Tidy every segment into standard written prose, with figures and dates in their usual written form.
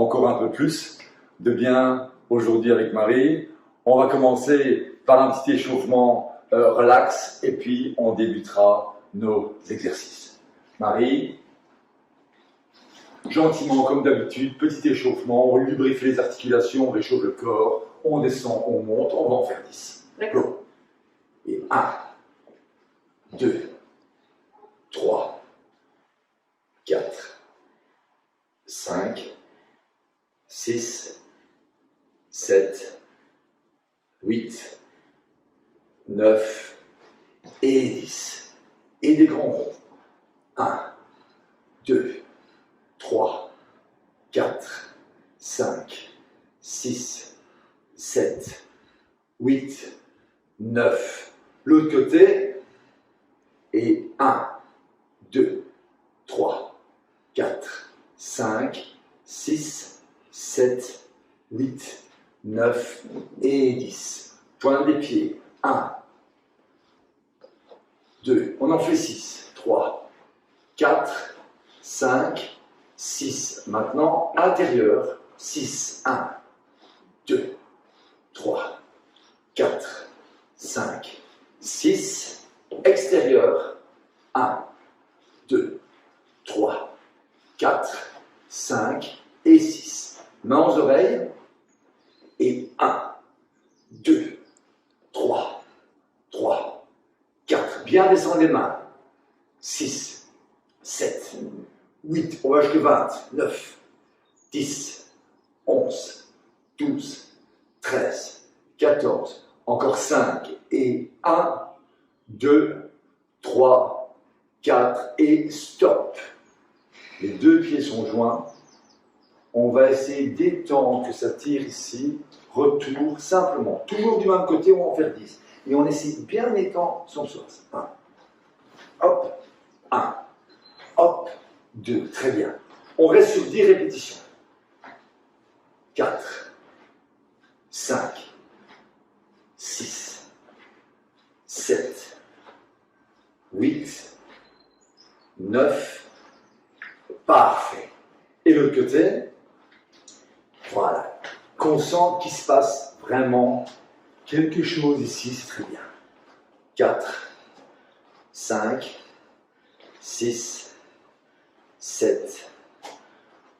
encore un peu plus de bien aujourd'hui avec Marie. On va commencer par un petit échauffement relax et puis on débutera nos exercices. Marie, gentiment comme d'habitude, petit échauffement, on lubrifie les articulations, on réchauffe le corps, on descend, on monte, on va en faire 10. D'accord. Et 1, 2, 3, 4, 5, 6, 7, 8, 9 et 10. Et des grands ronds. 1, 2, 3, 4, 5, 6, 7, 8, 9. L'autre côté. Et 1, 2, 3, 4, 5, 6, 7, 8, 9 et 10. Pointe des pieds. 1, 2, on en fait 6, 3, 4, 5, 6. Maintenant, intérieur, 6, 1, 2, 3, 4, 5, 6. Extérieur, 1, 2, 3, 4, 5 et 6. Mains aux oreilles. Et 1, 2, 3, 4. Bien descendre les mains. 6, 7, 8. On va jusqu'à 20. 9, 10, 11, 12, 13, 14. Encore 5. Et 1, 2, 3, 4 et stop. Les deux pieds sont joints. On va essayer d'étendre, que ça tire ici. Retour, simplement. Toujours du même côté, on va en faire 10. Et on essaie de bien étendre son psoas. 1. Hop. 1. Hop. 2. Très bien. On reste sur 10 répétitions. 4. 5. 6. 7. 8. 9. Parfait. Et l'autre côté. Voilà. Qu'on sente qu'il se passe vraiment quelque chose ici, c'est très bien. 4, 5, 6, 7,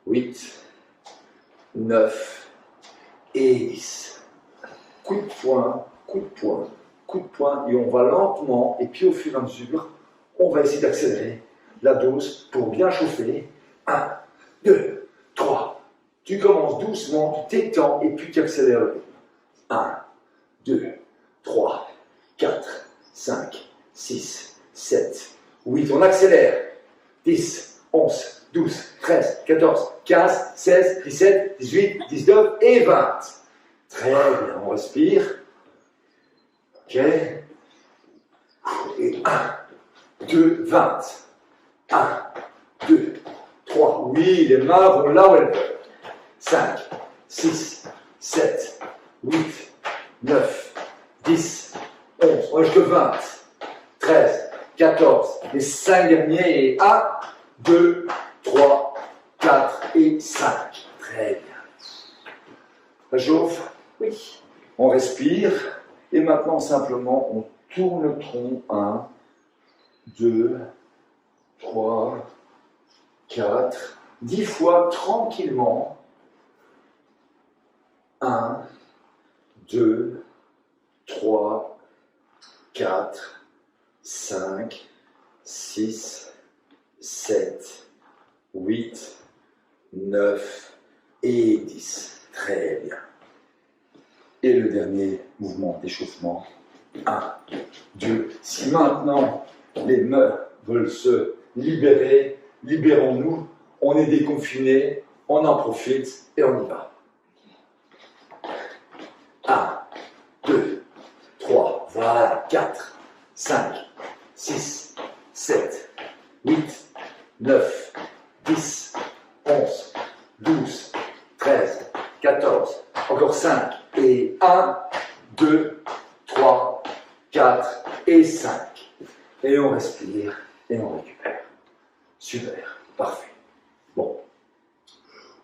8, 9 et 10. Coup de poing, coup de poing, coup de poing, et on va lentement, et puis au fur et à mesure, on va essayer d'accélérer la dose pour bien chauffer. 1, 2, 3. Tu commences doucement, tu t'étends et puis tu accélères le rythme. 1, 2, 3, 4, 5, 6, 7, 8. On accélère. 10, 11, 12, 13, 14, 15, 16, 17, 18, 19 et 20. Très bien, on respire. Ok. Et 1, 2, 20. 1, 2, 3. Oui, les mains vont là où elles veulent. 5, 6, 7, 8, 9, 10, 11, on va jusqu'à 20, 13, 14, les 5 derniers, et 1, 2, 3, 4 et 5. Très bien. Ça chauffe? Oui. On respire, et maintenant simplement on tourne le tronc. 1, 2, 3, 4, 10 fois tranquillement. 1, 2, 3, 4, 5, 6, 7, 8, 9 et 10. Très bien. Et le dernier mouvement d'échauffement. 1, 2. Si maintenant les mains veulent se libérer, libérons-nous. On est déconfinés, on en profite et on y va. 1, 2, 3, voilà, 4, 5, 6, 7, 8, 9, 10, 11, 12, 13, 14, encore 5, et 1, 2, 3, 4 et 5. Et on respire et on récupère. Super, parfait. Bon,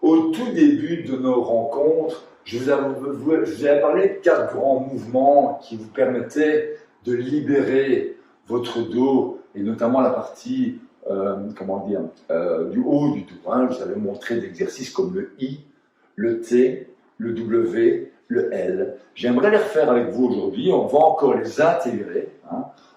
Au tout début de nos rencontres, je vous avais parlé de 4 grands mouvements qui vous permettaient de libérer votre dos, et notamment la partie du haut du dos. Hein. Je vous avais montré des exercices comme le I, le T, le W, le L. J'aimerais les refaire avec vous aujourd'hui. On va encore les intégrer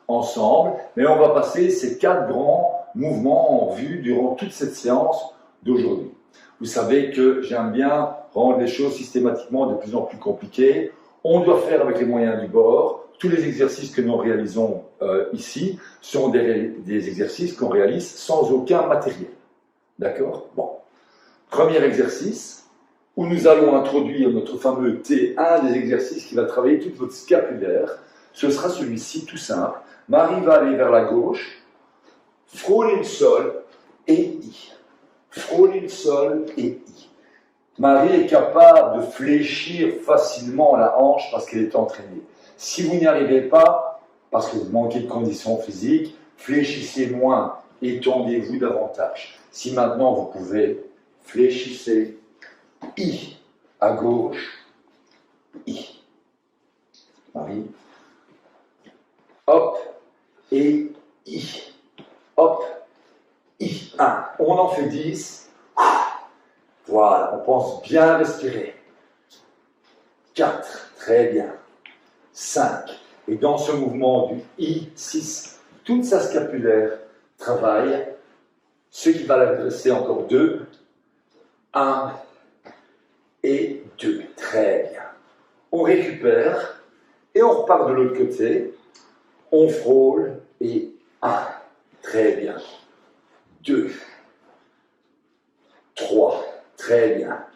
ensemble, mais on va passer ces 4 grands mouvements en vue durant toute cette séance d'aujourd'hui. Vous savez que j'aime bien rendre les choses systématiquement de plus en plus compliquées. On doit faire avec les moyens du bord. Tous les exercices que nous réalisons ici sont des exercices qu'on réalise sans aucun matériel. D'accord? Bon. Premier exercice, où nous allons introduire notre fameux T, un des exercices qui va travailler toute votre scapulaire. Ce sera celui-ci, tout simple. Marie va aller vers la gauche, frôler le sol et I. Frôler le sol et I. Marie est capable de fléchir facilement la hanche parce qu'elle est entraînée. Si vous n'y arrivez pas, parce que vous manquez de conditions physiques, fléchissez moins, étendez-vous davantage. Si maintenant vous pouvez, fléchissez, I, à gauche, I. Marie, hop, et I, hop, I. 1. On en fait 10. Voilà, on pense bien respirer. 4, très bien. 5. Et dans ce mouvement du I, 6, toute sa scapulaire travaille. Ce qui va l'adresser encore 2. 1 et 2. Très bien. On récupère et on repart de l'autre côté. On frôle et 1. Très bien. 2. 3. Très bien.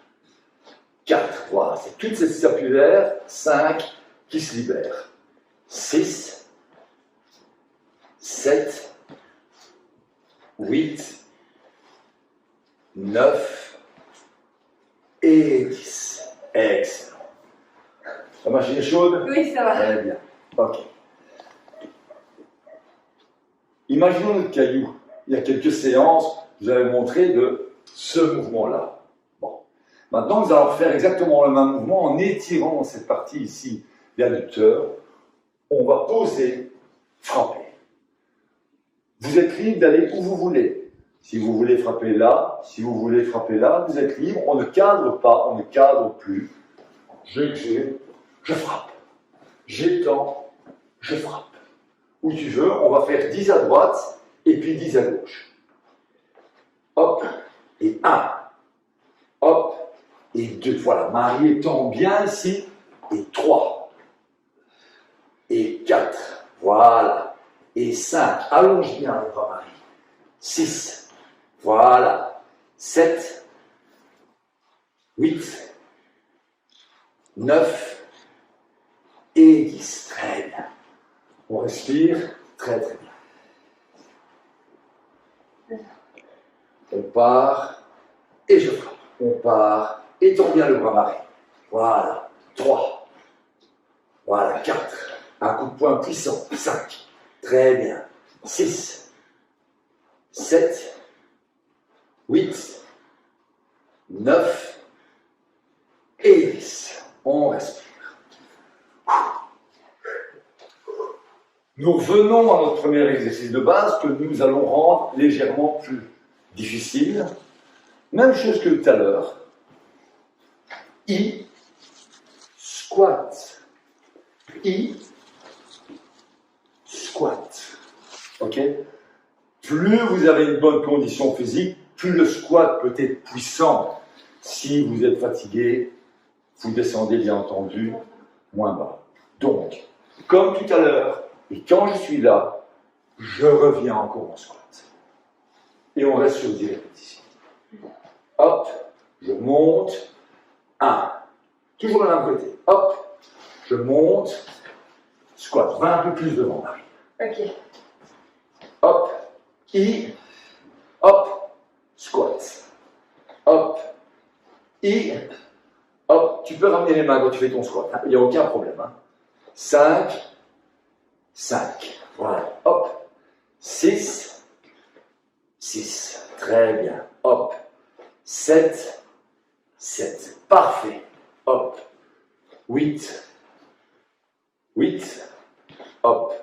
4. Voilà, c'est toute cette scapulaire. 5 qui se libère. 6. 7. 8. 9. Et 10. Excellent. La machine est chaude? Oui, ça va. Très bien. Ok. Imaginons notre caillou. Il y a quelques séances, je vous avais montré de ce mouvement-là. Bon. Maintenant, nous allons faire exactement le même mouvement en étirant cette partie ici, l'adducteur. On va poser, frapper. Vous êtes libre d'aller où vous voulez. Si vous voulez frapper là, si vous voulez frapper là, vous êtes libre. On ne cadre pas, on ne cadre plus. Je frappe. J'étends, je frappe. Où tu veux, on va faire 10 à droite et puis 10 à gauche. Hop, et 1. Hop, et 2. Voilà, Marie étend bien ici. Et 3. Et 4. Voilà. Et 5. Allonge bien le bras, Marie. 6. Voilà. 7. 8. 9. Et 10. Très bien. On respire. Très très bien. On part. Et je frappe. On part. Étends bien le bras, Marie. Voilà. 3. Voilà. 4. Un coup de poing puissant. 5. Très bien. 6. 7. 8. 9. Et 10. On respire. Nous revenons à notre premier exercice de base que nous allons rendre légèrement plus difficile. Même chose que tout à l'heure. I, squat. I, squat. Ok? Plus vous avez une bonne condition physique, plus le squat peut être puissant. Si vous êtes fatigué, vous descendez bien entendu moins bas. Donc, comme tout à l'heure, et quand je suis là, je reviens encore en squat. Et on reste sur 10 répétitions. Hop, je monte. 1. Toujours le même côté. Hop, je monte. Squat. Va un peu plus devant, Marie. Ok. Hop, I. Hop, squat. Hop, I. Hop, tu peux ramener les mains quand tu fais ton squat. Il n'y a aucun problème. 5. 5. Voilà. Hop. 6. 6. Très bien. Hop. 7. 7. Parfait. Hop. 8. 8. Hop.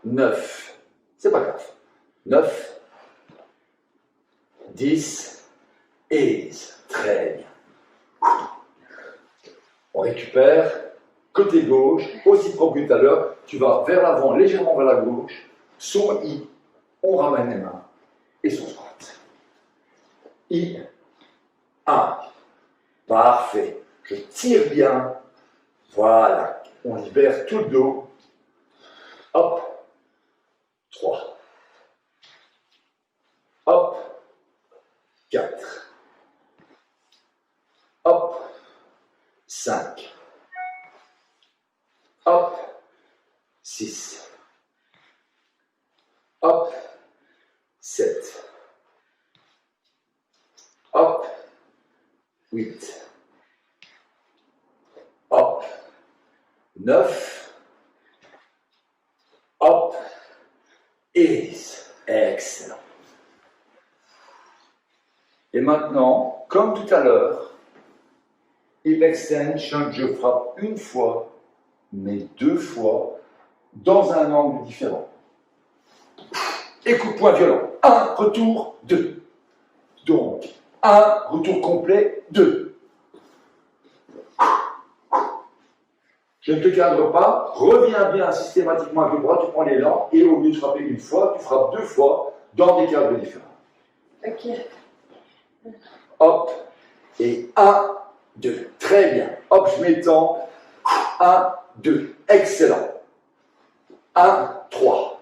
9. C'est pas grave. 9. 10. 11. Très bien. On récupère. Côté gauche, aussi propre que tout à l'heure. Tu vas vers l'avant, légèrement vers la gauche. Son I. On ramène les mains. Et son squat. I. 1. Parfait. Je tire bien. Voilà. On libère tout le dos. Hop. 3. Hop. 4. Hop. 5. Hop. 6. Hop. 7. Hop. 8. Hop. 9. Hop. Et 10. Excellent. Et maintenant, comme tout à l'heure, hip extension, je frappe une fois, mais 2 fois, dans un angle différent. Et coup de poing violent. 1, retour, 2. Donc, 1, retour complet, 2. Je ne te cadre pas, reviens bien systématiquement avec le bras, tu prends l'élan, et au lieu de frapper une fois, tu frappes 2 fois dans des cadres différents. Ok. Hop, et 1, 2. Très bien. Hop, je m'étends. 1, 2. Excellent. 1, 3.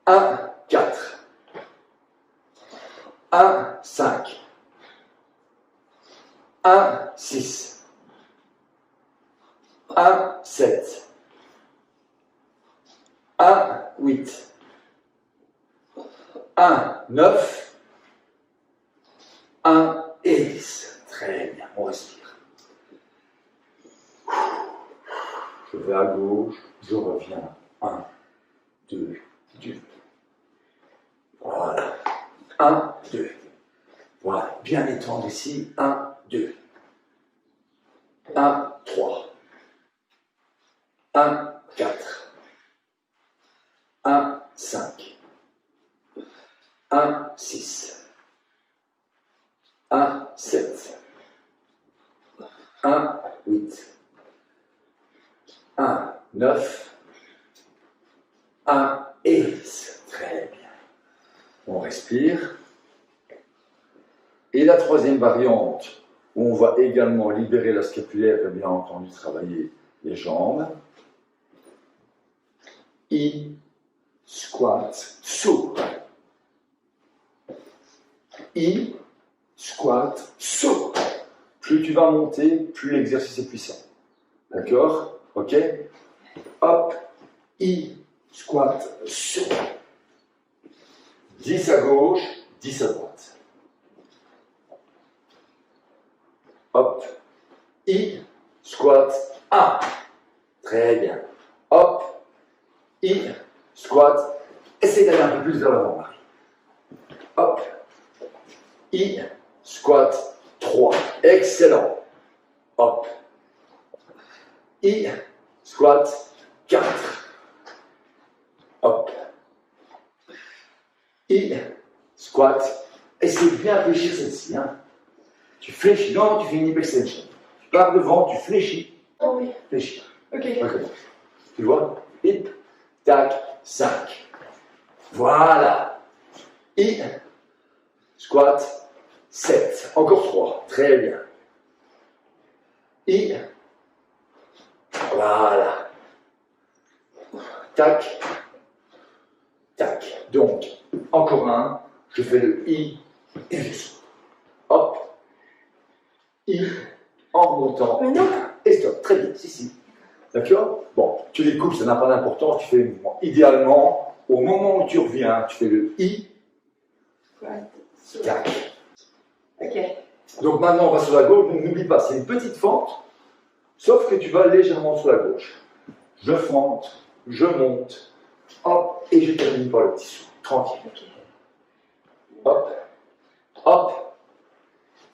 1, 4. 1, 5. 1, 6. 1, 7. 1, 8. 1, 9. 1 et 10. Très bien, on respire. Je vais à gauche, je reviens. 1, 2, 2. Voilà. 1, 2. Voilà, bien étendre ici. 1, 2. 1, 3. 1, 4. 1, 5. 1, 6. 1, 7. 1, 8. 1, 9. 1 et 10. Très bien. On respire. Et la troisième variante, où on va également libérer la scapulaire et bien entendu travailler les jambes. I, squat, saut. I, squat, saut. Plus tu vas monter, plus l'exercice est puissant. D'accord? Ok? Hop, I, squat, saut. 10 à gauche, 10 à droite. Hop, I, squat, 1. Très bien. Hop, I, squat. Essaye d'aller un peu plus vers l'avant, Marie. Hop, I, squat, 3. Excellent. Hop, I, squat, 4. Hop, I, squat. Essaye de bien fléchir celle-ci. Hein. Tu fléchis. Non, tu fais une hip extension. Tu pars devant, tu fléchis. Oh oui. Fléchis. Ok. Okay. Tu vois? Hip, tac, 5. Voilà. I, squat, 7. Encore 3. Très bien. I, voilà. Tac, tac. Donc, encore un. Je fais le I et je saute. Hop. I, en remontant. Mais non. Et stop. Très bien. Si. D'accord? Bon, tu les coupes, ça n'a pas d'importance, tu fais le mouvement. Idéalement, au moment où tu reviens, tu fais le I, tac. Ok. Donc maintenant, on va sur la gauche, donc n'oublie pas, c'est une petite fente, sauf que tu vas légèrement sur la gauche. Je fente, je monte, hop, et je termine par le petit saut. Tranquille. Ok. Hop, hop,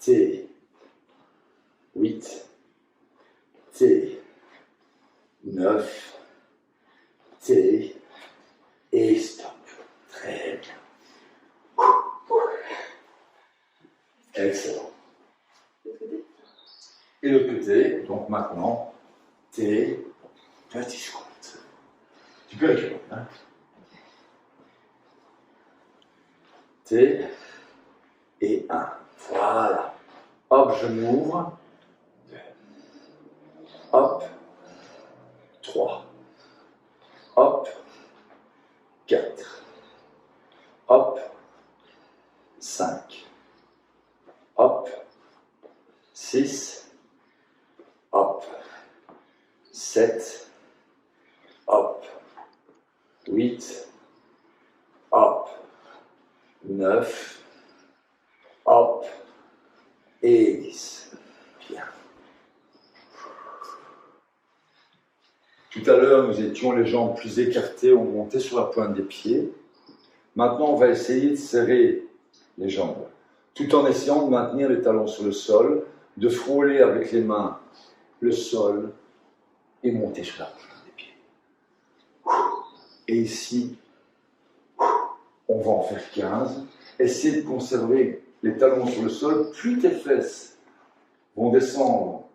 T. 8. T. 9. T. Et stop. Très bien. Excellent. Et l'autre côté, donc maintenant, T, petit squat. Tu peux reculer, hein? T et 1. Voilà. Hop, je m'ouvre. 2. Hop. 3. Hop. 4. Hop. 5. Hop. 6. Hop. 7. 8, hop, 9, hop, et 10. Bien. Tout à l'heure, nous étions les jambes plus écartées, on montait sur la pointe des pieds. Maintenant, on va essayer de serrer les jambes, tout en essayant de maintenir les talons sur le sol, de frôler avec les mains le sol et monter sur la pointe des pieds. Et ici, on va en faire 15. Essayez de conserver les talons sur le sol, plus tes fesses vont descendre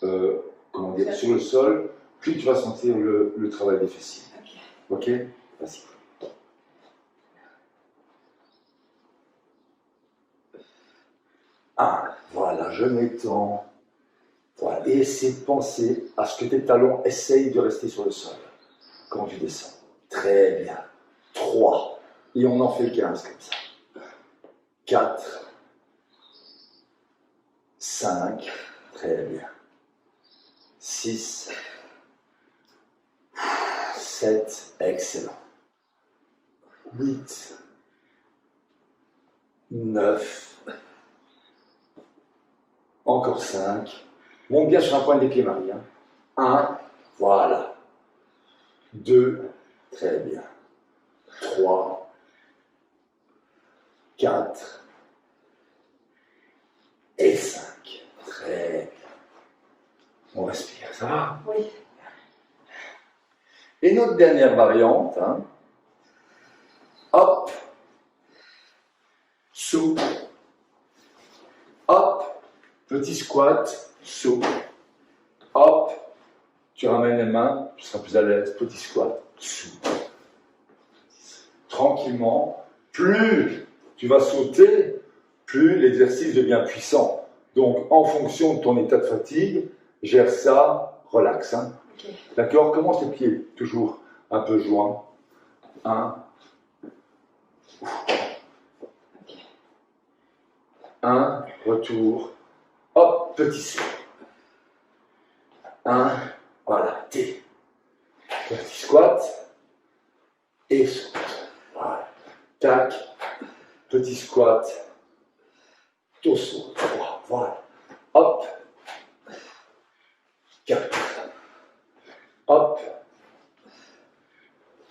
sur le sol, plus tu vas sentir le travail des fessiers. Ok? Vas-y. Voilà, je m'étends. Voilà, et essaie de penser à ce que tes talons essayent de rester sur le sol quand tu descends. Très bien. 3. Et on en fait 15 comme ça. 4. 5. Très bien. 6. 7. Excellent. 8. 9. Encore 5. Monte bien sur un point des pieds, Marie. 1. Voilà. 2. Très bien. 3. 4. Et 5. Très bien. On respire, ça va? Oui. Et notre dernière variante, hop, souple, hop, petit squat, souple, hop, tu ramènes les mains, tu seras plus à l'aise, petit squat, souple. Tranquillement, plus tu vas sauter, plus l'exercice devient puissant. Donc, en fonction de ton état de fatigue, gère ça, relax. Okay. D'accord? Commence les pieds, toujours un peu joints. 1. Okay. 1, retour. Hop, petit saut. 1, voilà, T. Petit squat. Et saute. Voilà. Tac. Petit squat. Torse. 3. Voilà. Hop. 4. Hop.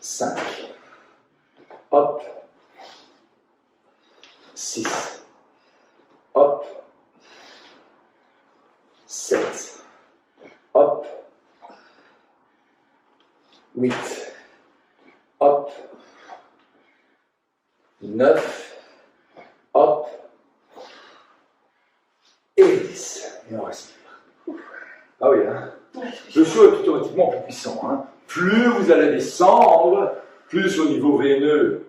5. Hop. 6. Hop. 7. Hop. 8. Hop. 9. Hop. Et 10. Et on respire. Ah oui, le saut est automatiquement plus puissant. Plus vous allez descendre, plus au niveau veineux,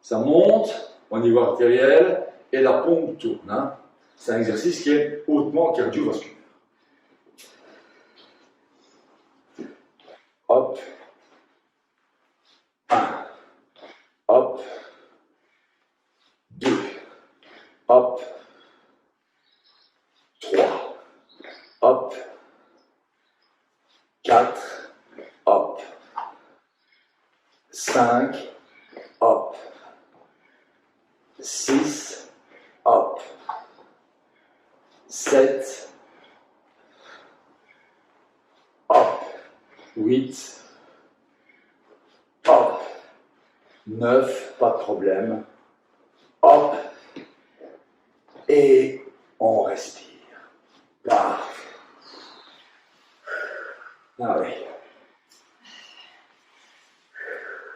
ça monte, au niveau artériel, et la pompe tourne. C'est un exercice qui est hautement cardiovasculaire. Hop. 1. Hop. 2. Hop. 3. Hop. 4. Hop. 5. Hop. 6. Hop. 7. Hop. 8. Hop. 9. Pas de problème. Hop. Et on respire. Parfait. Ah oui.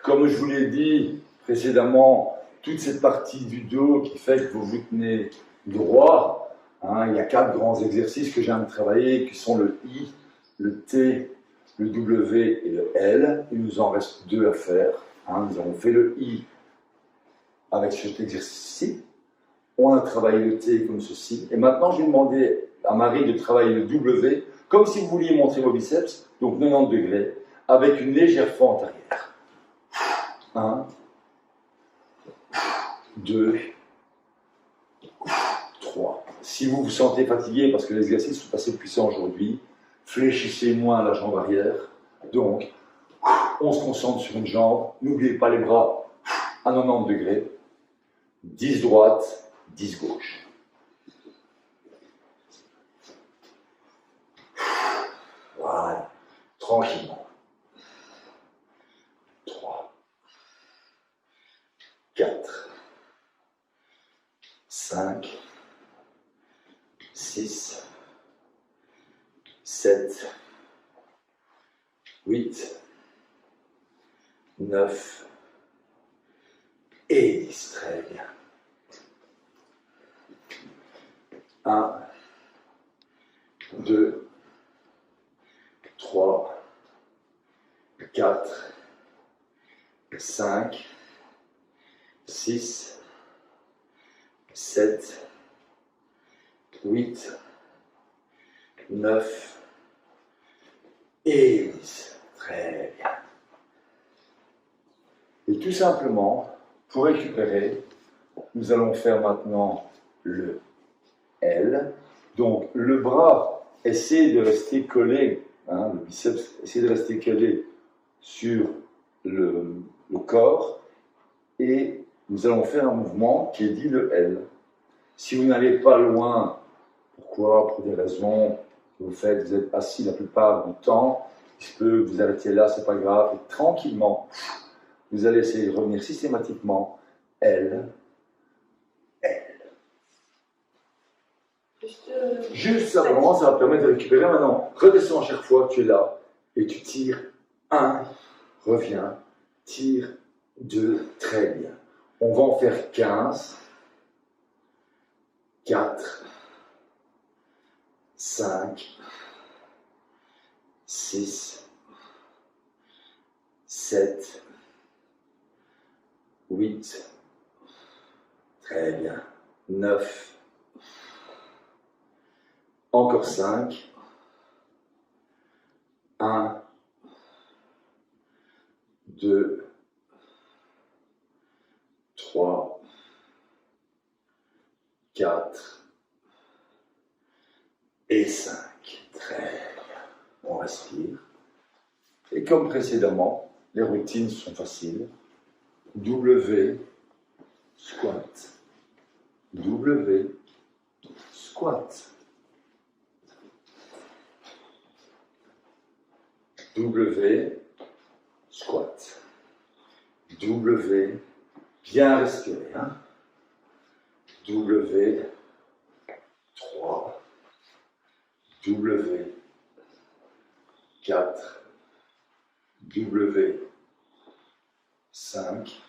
Comme je vous l'ai dit précédemment, toute cette partie du dos qui fait que vous vous tenez droit, il y a 4 grands exercices que j'aime travailler, qui sont le I, le T, le W et le L. Il nous en reste 2 à faire. Nous avons fait le I avec cet exercice-ci. On a travaillé le T comme ceci. Et maintenant, je vais demander à Marie de travailler le W, comme si vous vouliez montrer vos biceps, donc 90 degrés, avec une légère fente arrière. 1, 2, 3. Si vous vous sentez fatigué parce que les exercices sont assez puissants aujourd'hui, fléchissez moins la jambe arrière. Donc, On se concentre sur une jambe. N'oubliez pas les bras à 90 degrés. 10 droite, 10 gauche. Voilà. Tranquillement. 3, 4, 5, 6, 7, 8, 9 et 10. Très bien. 1, 2, 3, 4, 5, 6, 7, 8, 9 et 10. Très bien. Et tout simplement, pour récupérer, nous allons faire maintenant le L. Donc le bras essaie de rester collé, le biceps essaie de rester collé sur le corps. Et nous allons faire un mouvement qui est dit le L. Si vous n'allez pas loin, pourquoi? Pour des raisons que vous êtes assis la plupart du temps, il se peut que vous arrêtiez là, c'est pas grave, et tranquillement, vous allez essayer de revenir systématiquement L, L. Juste simplement, ça va permettre de récupérer. Maintenant, redescends à chaque fois, tu es là, et tu tires 1, reviens, tire 2, très bien. On va en faire 15, 4, 5, 6, 7, 8, très bien, 9, encore 5, 1, 2, 3, 4 et 5. Très bien. On respire. Et comme précédemment, les routines sont faciles. W, squat. W, squat. W, squat. W, bien respirer. Hein? W, 3, W, 4, W, 5,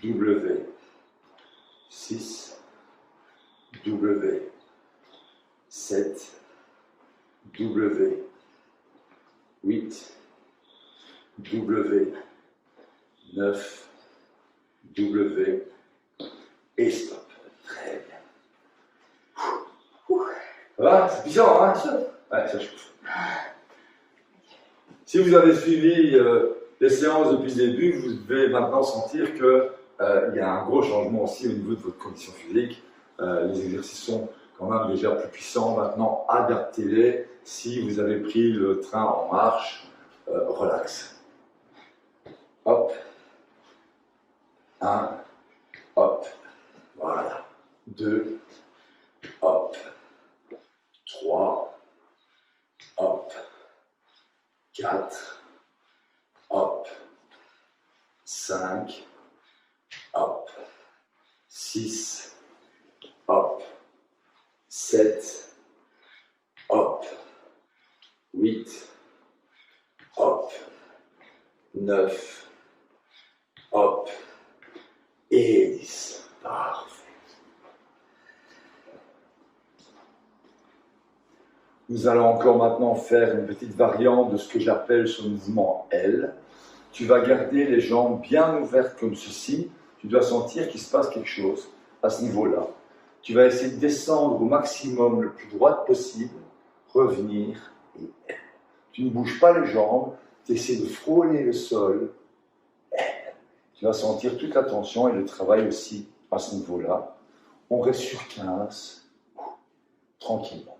W, 6, W, 7, W, 8, W, 9, W, et stop. Très bien. Voilà, c'est bizarre, hein? Ouais, ça chauffe. Si vous avez suivi les séances depuis le début, vous devez maintenant sentir qu'il y a un gros changement aussi au niveau de votre condition physique. Les exercices sont quand même déjà plus puissants. Maintenant, adaptez-les. Si vous avez pris le train en marche, relax. Hop. 1, hop. Voilà. 2, hop. 3, hop. 4, hop. 5, hop. 6, hop. 7, hop. 8, hop. 9, hop. Et 10. Parfait. Nous allons encore maintenant faire une petite variante de ce que j'appelle ce mouvement L. Tu vas garder les jambes bien ouvertes comme ceci. Tu dois sentir qu'il se passe quelque chose à ce niveau-là. Tu vas essayer de descendre au maximum le plus droit possible, revenir et L. Tu ne bouges pas les jambes, tu essaies de frôler le sol. L. Tu vas sentir toute la tension et le travail aussi à ce niveau-là. On reste sur 15, tranquillement.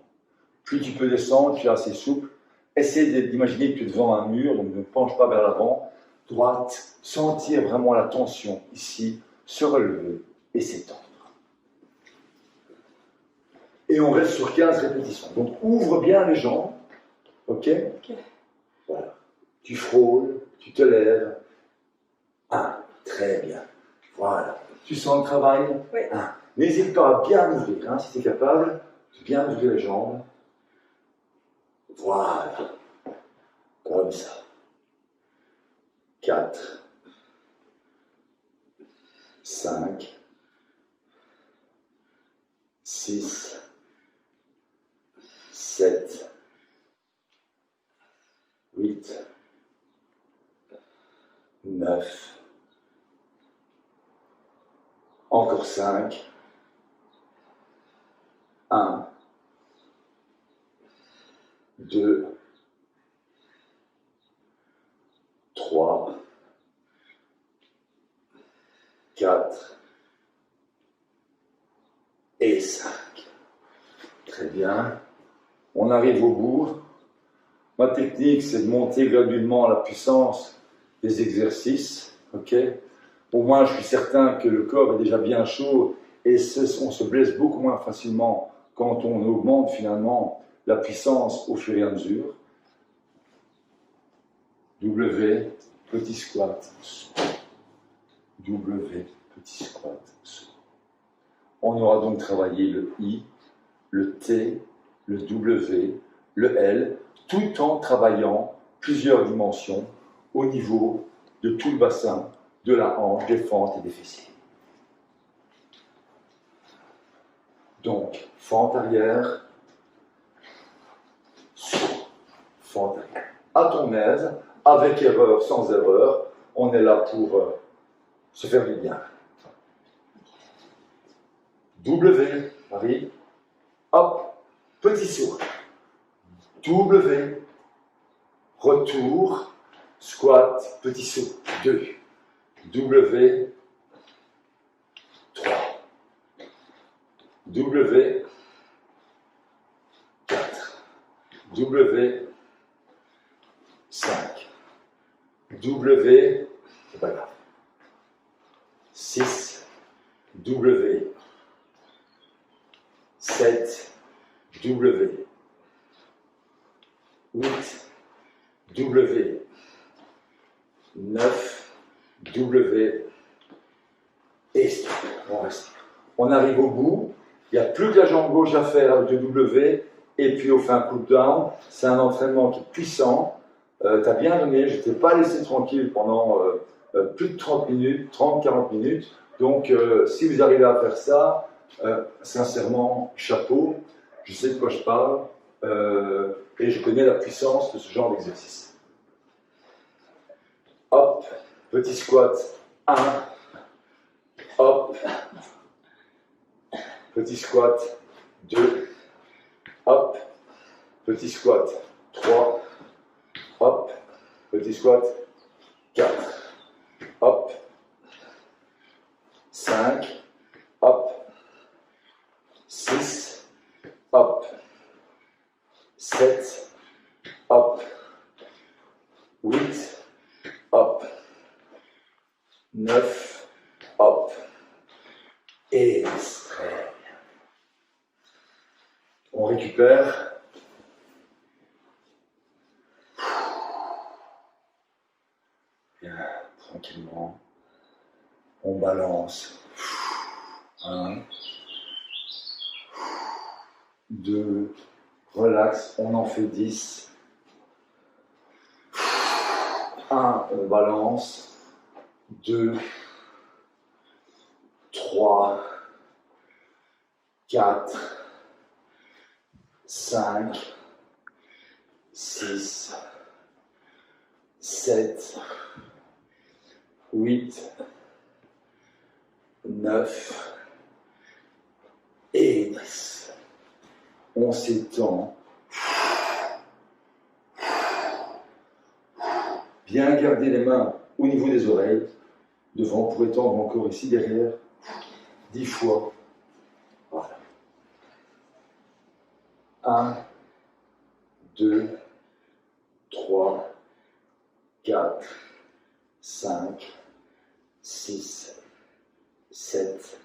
Plus tu peux descendre, tu es assez souple, essayez d'imaginer que tu es devant un mur, donc ne penche pas vers l'avant. Droite, sentir vraiment la tension ici, se relever et s'étendre. Et on reste sur 15 répétitions. Donc ouvre bien les jambes, ok? Voilà. Tu frôles, tu te lèves. 1, très bien. Voilà. Tu sens le travail? Oui. 1. N'hésite pas à bien ouvrir, hein, si tu es capable, de bien ouvrir les jambes. Voilà. Comme ça. 4, 5, 6, 7, 8, 9, encore 5, 1, 2, 3, 4 et 5. Très bien. On arrive au bout. Ma technique, c'est de monter graduellement la puissance des exercices. Ok? Au moins, je suis certain que le corps est déjà bien chaud et on se blesse beaucoup moins facilement quand on augmente finalement la puissance au fur et à mesure. W, petit squat. W, petit squat. On aura donc travaillé le I, le T, le W, le L, tout en travaillant plusieurs dimensions au niveau de tout le bassin, de la hanche, des fentes et des fessiers. Donc, fente arrière, saut, fente arrière. À ton aise, avec erreur, sans erreur, on est là pour se faire du bien. W, Marie, hop, petit saut. W, retour, squat, petit saut. 2. W, 3. W, 4. W, 5. W, c'est pas grave. 6. W, 7. W, 8. W, 9. W, et stop. On reste. On arrive au bout. Il n'y a plus que la jambe gauche à faire avec le W. Et puis on fait un cool down. C'est un entraînement qui est puissant. Tu as bien donné. Je ne t'ai pas laissé tranquille pendant plus de 30 minutes, 30-40 minutes. Donc si vous arrivez à faire ça, sincèrement, chapeau. Je sais de quoi je parle. Et je connais la puissance de ce genre d'exercice. Hop, petit squat, 1. Hop, petit squat, 2. Hop, petit squat, 3. Hop, petit squat, 4. Hop, 5. Hop, 6. Hop, 7. Hop, 8. Hop, 9. Hop, et très bien. On récupère. Bien, tranquillement. On balance. 1, 2, relax, on en fait 10. 1, on balance. 2, 3, 4, 5, 6, 7, 8, 9 et 10. On s'étend. Bien garder les mains au niveau des oreilles. Devant, pour étendre encore ici derrière. 10 fois. Voilà. 1, 2, 3, 4, 5, 6, 7,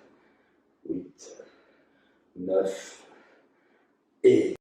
8, 9 et